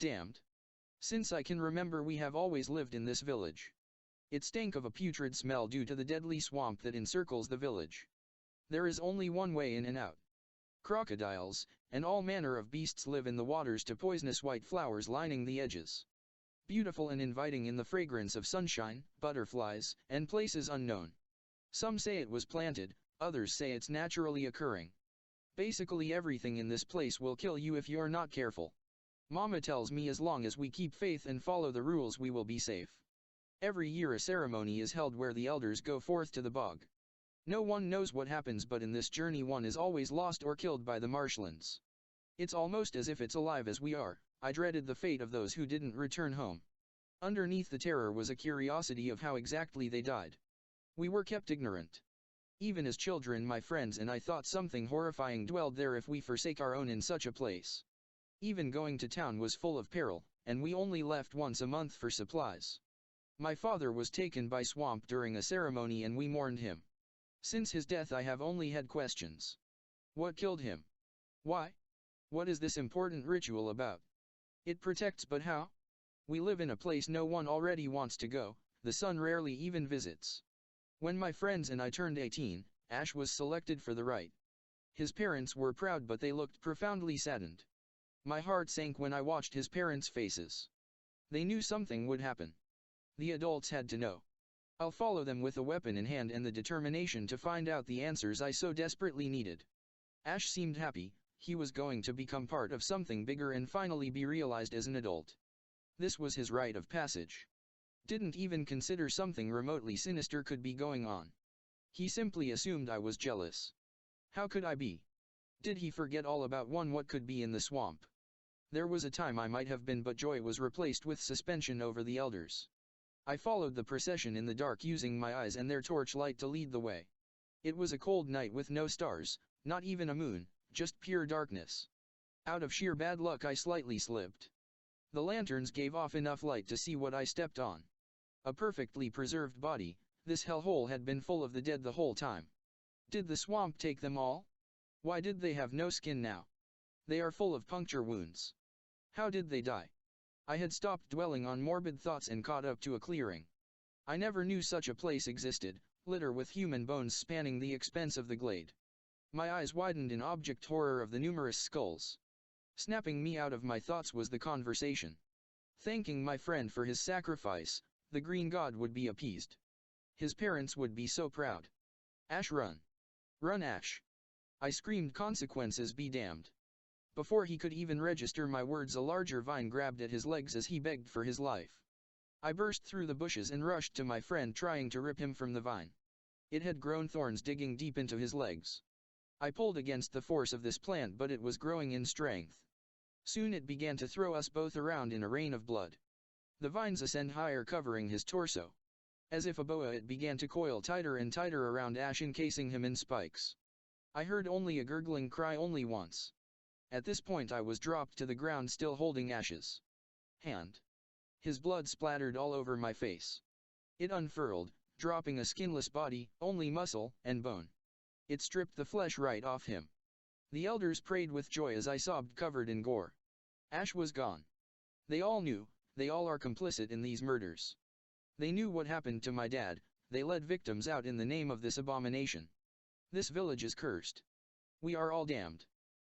Damned. Since I can remember we have always lived in this village. It stank of a putrid smell due to the deadly swamp that encircles the village. There is only one way in and out. Crocodiles, and all manner of beasts live in the waters to poisonous white flowers lining the edges. Beautiful and inviting in the fragrance of sunshine, butterflies, and places unknown. Some say it was planted, others say it's naturally occurring. Basically everything in this place will kill you if you're not careful. Mama tells me as long as we keep faith and follow the rules we will be safe. Every year a ceremony is held where the elders go forth to the bog. No one knows what happens, but in this journey one is always lost or killed by the marshlands. It's almost as if it's alive as we are. I dreaded the fate of those who didn't return home. Underneath the terror was a curiosity of how exactly they died. We were kept ignorant. Even as children my friends and I thought something horrifying dwelled there if we forsake our own in such a place. Even going to town was full of peril, and we only left once a month for supplies. My father was taken by swamp during a ceremony and we mourned him. Since his death I have only had questions. What killed him? Why? What is this important ritual about? It protects, but how? We live in a place no one already wants to go, the sun rarely even visits. When my friends and I turned 18, Ash was selected for the rite. His parents were proud but they looked profoundly saddened. My heart sank when I watched his parents' faces. They knew something would happen. The adults had to know. I'll follow them with a weapon in hand and the determination to find out the answers I so desperately needed. Ash seemed happy. He was going to become part of something bigger and finally be realized as an adult. This was his rite of passage. Didn't even consider something remotely sinister could be going on. He simply assumed I was jealous. How could I be? Did he forget all about what could be in the swamp? There was a time I might have been, but joy was replaced with suspension over the elders. I followed the procession in the dark using my eyes and their torchlight to lead the way. It was a cold night with no stars, not even a moon, just pure darkness. Out of sheer bad luck I slightly slipped. The lanterns gave off enough light to see what I stepped on. A perfectly preserved body. This hellhole had been full of the dead the whole time. Did the swamp take them all? Why did they have no skin now? They are full of puncture wounds. How did they die? I had stopped dwelling on morbid thoughts and caught up to a clearing. I never knew such a place existed, litter with human bones spanning the expanse of the glade. My eyes widened in object horror of the numerous skulls. Snapping me out of my thoughts was the conversation. Thanking my friend for his sacrifice, the green god would be appeased. His parents would be so proud. Ash, run. Run, Ash. I screamed, consequences be damned. Before he could even register my words, a larger vine grabbed at his legs as he begged for his life. I burst through the bushes and rushed to my friend, trying to rip him from the vine. It had grown thorns digging deep into his legs. I pulled against the force of this plant, but it was growing in strength. Soon it began to throw us both around in a rain of blood. The vines ascend higher, covering his torso. As if a boa, it began to coil tighter and tighter around Ash, encasing him in spikes. I heard only a gurgling cry only once. At this point I was dropped to the ground, still holding Ash's hand. His blood splattered all over my face. It unfurled, dropping a skinless body, only muscle and bone. It stripped the flesh right off him. The elders prayed with joy as I sobbed, covered in gore. Ash was gone. They all knew, they all are complicit in these murders. They knew what happened to my dad, they led victims out in the name of this abomination. This village is cursed. We are all damned.